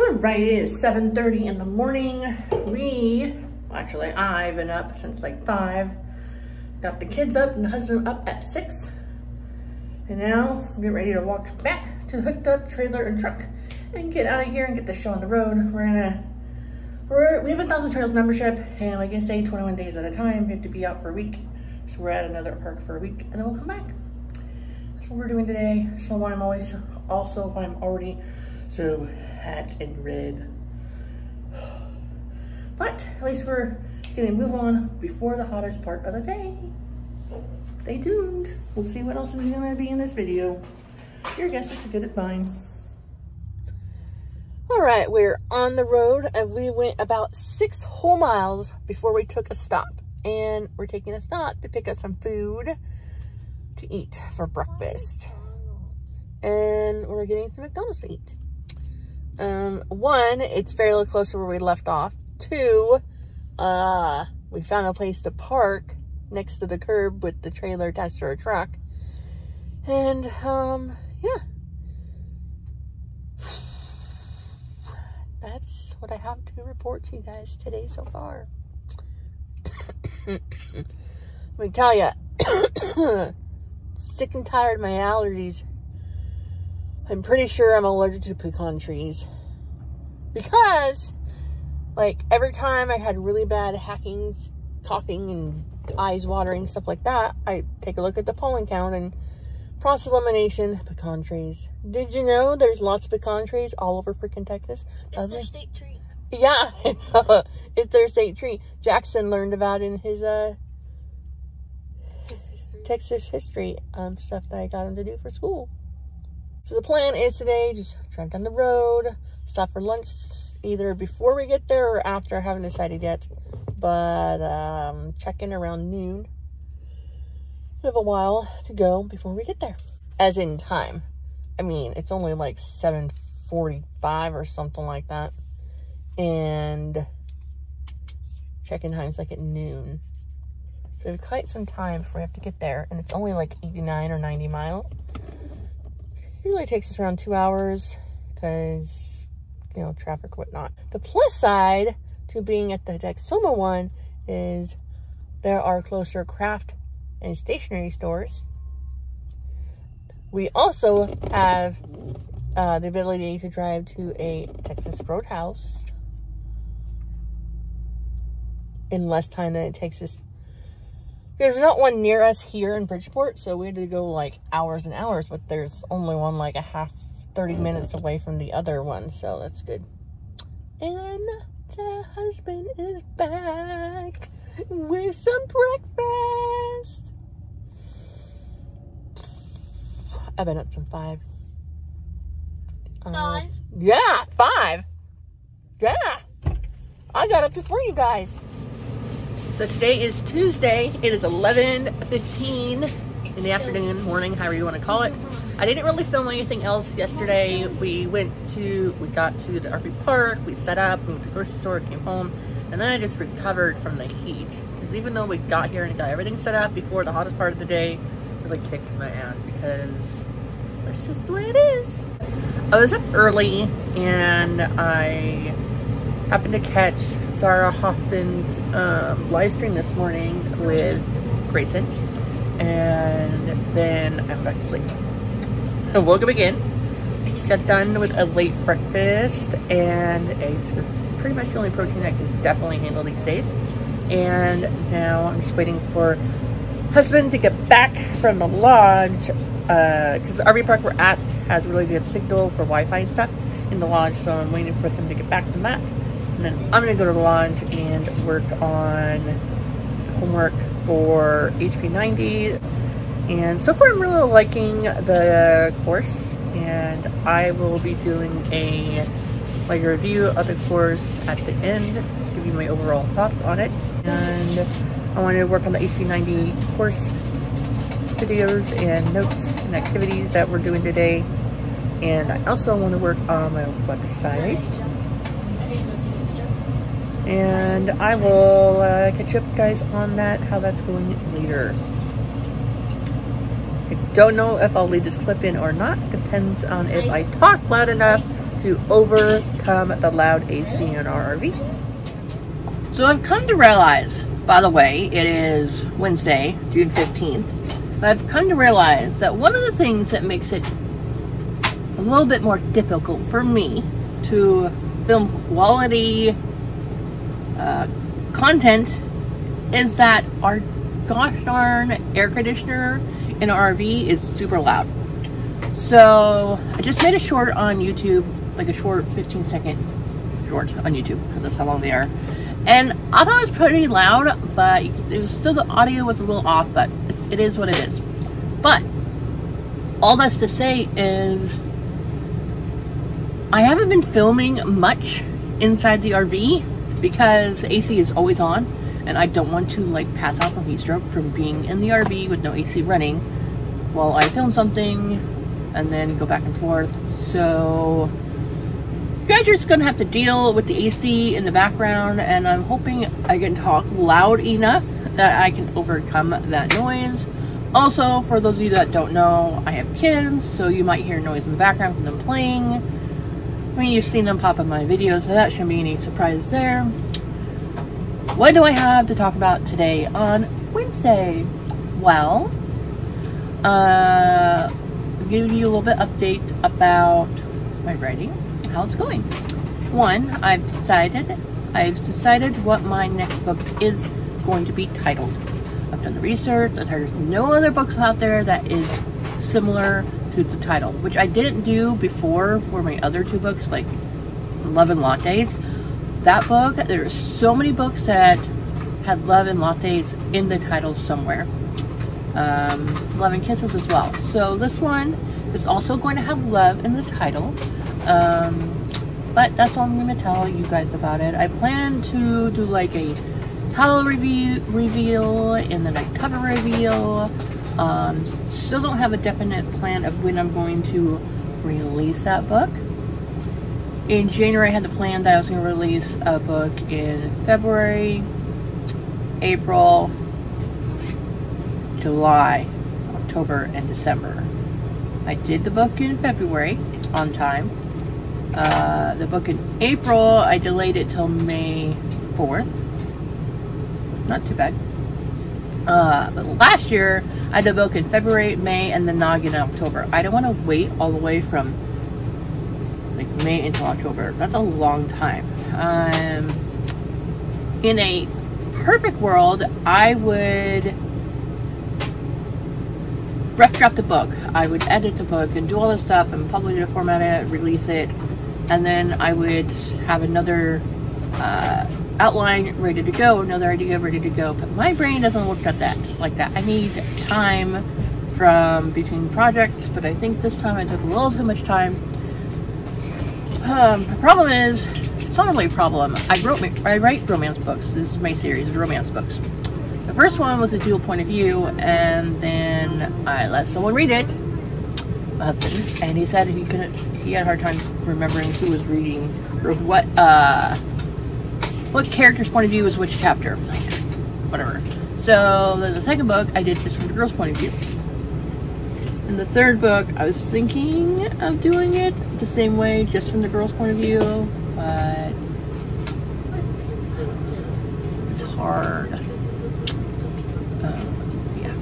Alright, it is 7:30 in the morning. I've been up since like 5. Got the kids up and the husband up at 6. And now we're getting ready to walk back to the hooked up trailer and truck and get out of here and get the show on the road. We have a 1,000 Trails membership, and like I say, 21 days at a time. We have to be out for a week. So we're at another park for a week and then we'll come back. That's what we're doing today. So I'm already so hot and red. But at least we're gonna move on before the hottest part of the day. Stay tuned. We'll see what else is gonna be in this video. Your guess is as good as mine. All right, we're on the road and we went about 6 whole miles before we took a stop. And we're taking a stop to pick up some food to eat for breakfast. And we're getting some McDonald's to eat. 1, it's fairly close to where we left off. 2, we found a place to park next to the curb with the trailer attached to our truck. And, yeah. That's what I have to report to you guys today so far. Let me tell you, sick and tired of my allergies. I'm pretty sure I'm allergic to pecan trees. Because, like, every time I had really bad hacking, coughing, and eyes watering, stuff like that, I take a look at the pollen count and process elimination, pecan trees. Did you know there's lots of pecan trees all over freaking Texas? It's their state tree. Yeah, it's their state tree. Jackson learned about in his Texas history stuff that I got him to do for school. So the plan is today, just drive down the road, stop for lunch either before we get there or after. I haven't decided yet, but check in around noon. We have a while to go before we get there, as in time. I mean, it's only like 7:45 or something like that. And check-in time's like at noon. So we have quite some time before we have to get there. And it's only like 89 or 90 miles. It usually takes us around 2 hours because, you know, traffic or whatnot. The plus side to being at the Texoma one is there are closer craft and stationery stores. We also have the ability to drive to a Texas Roadhouse in less time than it takes us. There's not one near us here in Bridgeport, so we had to go like hours and hours, but there's only one like 30 minutes away from the other one, so that's good. And the husband is back with some breakfast. I've been up since 5. 5? Yeah, 5. Yeah. I got up before you guys. So today is Tuesday. It is 11:15 in the afternoon, morning, however you want to call it. I didn't really film anything else yesterday. We got to the RV park, we set up, we went to the grocery store, came home, and then I just recovered from the heat. Because even though we got here and got everything set up before the hottest part of the day, it really kicked my ass because that's just the way it is. I was up early and I happened to catch Zara Hoffman's live stream this morning with Grayson, and then I went back to sleep. I woke up again, just got done with a late breakfast and eggs. It's pretty much the only protein I can definitely handle these days. And now I'm just waiting for husband to get back from the lodge, because the RV park we're at has really good signal for Wi-Fi and stuff in the lodge, so I'm waiting for him to get back from that. And then I'm going to go to the lodge and work on homework for HP90. And so far I'm really liking the course, and I will be doing a review of the course at the end, give you my overall thoughts on it. And I want to work on the HP90 course videos and notes and activities that we're doing today. And I also want to work on my website. And I will catch up guys on that, how that's going later. I don't know if I'll leave this clip in or not. Depends on if I talk loud enough to overcome the loud AC in our RV. So I've come to realize, by the way, it is Wednesday, June 15th, but I've come to realize that one of the things that makes it a little bit more difficult for me to film quality content is that our gosh darn air conditioner in our RV is super loud. So I just made a short on YouTube, like a short 15-second short on YouTube, because that's how long they are. And I thought it was pretty loud, but it was still, the audio was a little off, but it is what it is. But all that's to say is I haven't been filming much inside the RV because AC is always on, and I don't want to like pass out from heat stroke from being in the RV with no AC running while I film something and then go back and forth. So you guys are just gonna have to deal with the AC in the background, and I'm hoping I can talk loud enough that I can overcome that noise. Also, for those of you that don't know, I have kids, so you might hear noise in the background from them playing. I mean, you've seen them pop in my videos, so that shouldn't be any surprise there. What do I have to talk about today on Wednesday? Well, I'll give you a little bit update about my writing, how it's going. One, I've decided what my next book is going to be titled. I've done the research, there's no other books out there that is similar to the title, which I didn't do before for my other two books, like Love and Lattes. That book, there's so many books that had Love and Lattes in the title somewhere. Love and Kisses as well. So this one is also going to have love in the title. But that's all I'm going to tell you guys about it. I plan to do like a title reveal and then a cover reveal. Still don't have a definite plan of when I'm going to release that book. In January I had the plan that I was going to release a book in February, April, July, October, and December. I did the book in February on time. The book in April, I delayed it till May 4th. Not too bad. But last year, I did a book in February, May, and then Nog in October. I don't want to wait all the way from like May until October. That's a long time. In a perfect world, I would rough draft the book. I would edit the book and do all this stuff and publish it, format it, release it, and then I would have another outline ready to go, another idea ready to go. But my brain doesn't work at that like that. I need time from between projects, but I think this time I took a little too much time. The problem is, it's not really a problem. I write romance books. This is my series of romance books. The first one was a dual point of view, and then I let someone read it, my husband, and he said he had a hard time remembering who was reading, or what character's point of view was which chapter, like, whatever. So then the second book, I did just from the girl's point of view. And the third book, I was thinking of doing it the same way, just from the girl's point of view, but it's hard. Yeah.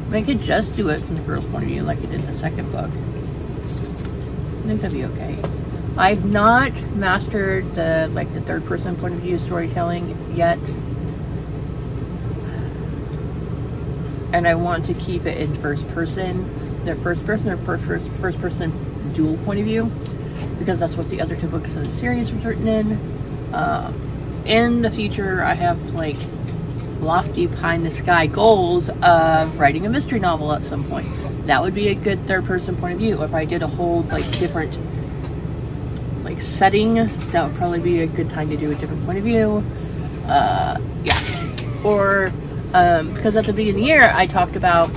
I mean, I could just do it from the girl's point of view like I did in the second book. I think that'd be okay. I've not mastered the third person point of view storytelling yet. And I want to keep it in first person. The first person dual point of view, because that's what the other two books in the series was written in. In the future, I have like lofty pie in the sky goals of writing a mystery novel at some point. That would be a good third person point of view. If I did a whole like different like setting, that would probably be a good time to do a different point of view. Yeah. Or because at the beginning of the year I talked about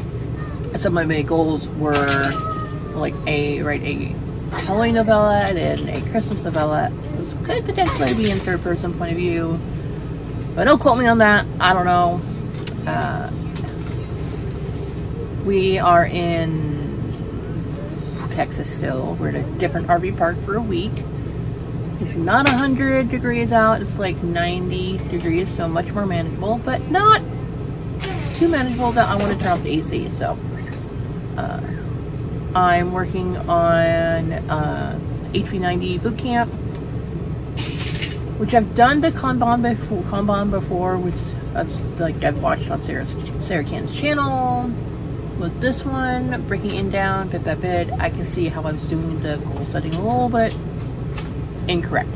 some of my goals were like write a Halloween novella and then a Christmas novella. Those could potentially be in third person point of view, but don't quote me on that. I don't know. We are in Texas still. We're at a different RV park for a week. It's not 100 degrees out, it's like 90 degrees, so much more manageable, but not too manageable that I want to turn off the AC. So I'm working on HV90 boot camp, which I've done the Kanban before, which I've watched on Sarah Can's channel. With this one, breaking it down bit by bit, I can see how I was doing the goal setting a little bit incorrect.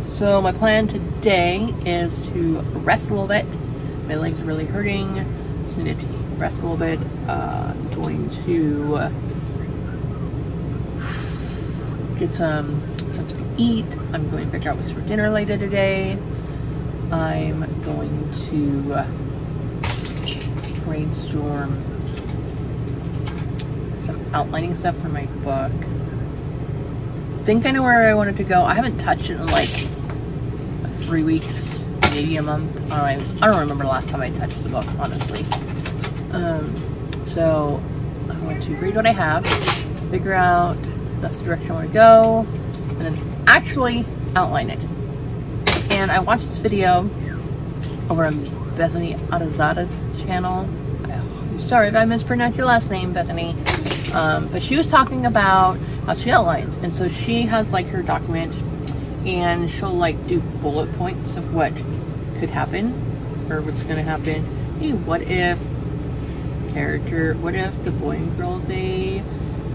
So my plan today is to rest a little bit. My legs are really hurting, so I need to rest a little bit. I'm going to get something to eat. I'm going to figure out what's for dinner later today. I'm going to brainstorm some outlining stuff for my book. I think I know where I wanted to go. I haven't touched it in like 3 weeks, maybe a month. I don't remember the last time I touched the book, honestly. So I want to read what I have, figure out if that's the direction I want to go, and then actually outline it. And I watched this video over on Bethany Adazada's channel. I'm sorry if I mispronounced your last name, Bethany. But she was talking about how she outlines. And so she has like her document, and she'll like do bullet points of what could happen or what's going to happen. Hey, what if the boy and girl, they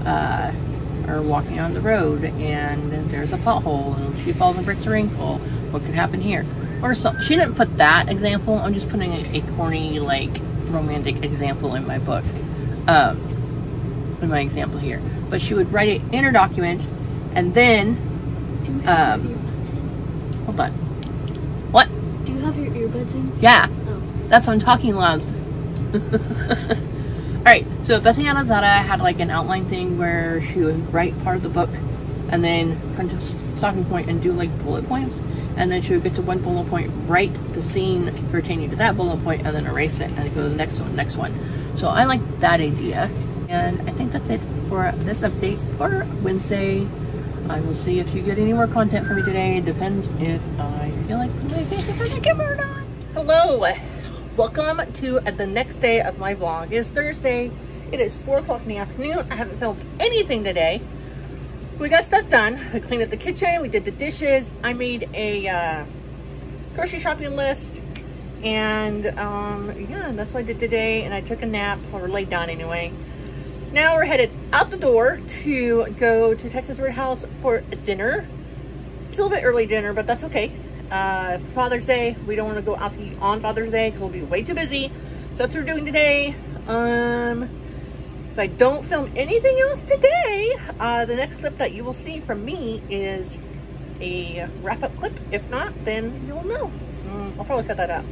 are walking on the road and there's a pothole and she falls and breaks her ankle. What could happen here? Or so she didn't put that example. I'm just putting a corny, like, romantic example in my book. In my example here. But she would write it in her document, and then hold on. What? Do you have your earbuds in? Yeah. Oh. That's what I'm talking loud. Alright, so Bethany Anazada had like an outline thing where she would write part of the book and then come to a stopping point and do like bullet points, and then she would get to one bullet point, write the scene pertaining to that bullet point, and then erase it and go to the next one. So I like that idea, and I think that's it for this update for Wednesday. I will see if you get any more content from me today. It depends if I feel like putting my face in the camera or not. Hello, welcome to the next day of my vlog. It is Thursday. It is 4 o'clock in the afternoon. I haven't filmed anything today. We got stuff done. We cleaned up the kitchen. We did the dishes. I made a grocery shopping list. And yeah, that's what I did today. And I took a nap, or laid down anyway. Now we're headed out the door to go to Texas Roadhouse for dinner. Still a bit early dinner, but that's okay. Father's Day, we don't want to go out to eat on Father's Day because we'll be way too busy. So that's what we're doing today. If I don't film anything else today, the next clip that you will see from me is a wrap-up clip. If not, then you'll know. I'll probably cut that out.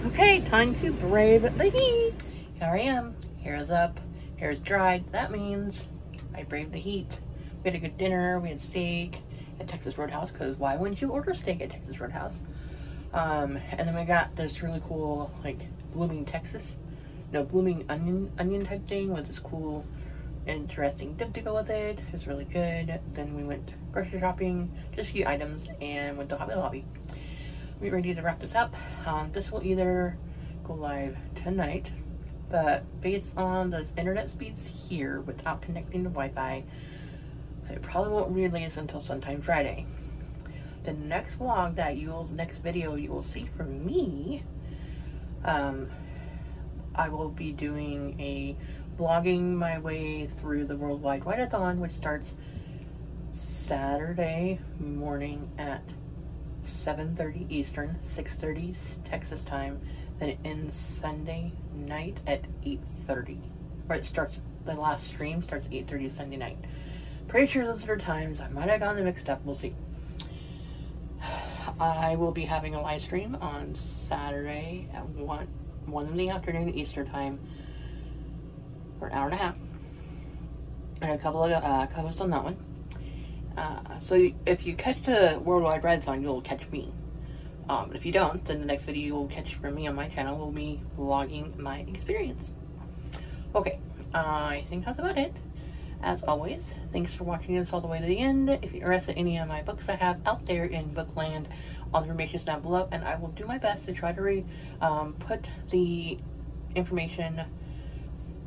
Okay, time to brave the heat. Here I am. Hair is up, hair is dried. That means I braved the heat. We had a good dinner. We had steak at Texas Roadhouse, because why wouldn't you order steak at Texas Roadhouse? And then we got this really cool, like, blooming onion type thing with this cool, interesting dip to go with it. It was really good. Then we went grocery shopping, just a few items, and went to Hobby Lobby. We're ready to wrap this up. This will either go live tonight, but based on the internet speeds here, without connecting to Wi-Fi, it probably won't release until sometime Friday. The next vlog next video you will see from me, I will be doing a vlogging my way through the Worldwide Wide-a-thon, which starts Saturday morning at 7:30 Eastern, 6:30 Texas time. Then it ends Sunday night at 8:30. Or it starts, the last stream starts 8:30 Sunday night. Pretty sure those are times. I might have gotten them mixed up. We'll see. I will be having a live stream on Saturday at 1 in the afternoon Eastern time for an hour and a half. And a couple of co-hosts on that one. So if you catch the Worldwide Wide-a-thon, you'll catch me. But if you don't, then the next video you will catch from me on my channel will be vlogging my experience. Okay, I think that's about it. As always, thanks for watching this all the way to the end. If you're interested in any of my books I have out there in Bookland, all the information is down below, and I will do my best to try to put the information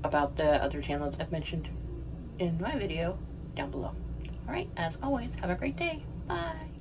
about the other channels I've mentioned in my video down below. Alright, as always, have a great day. Bye!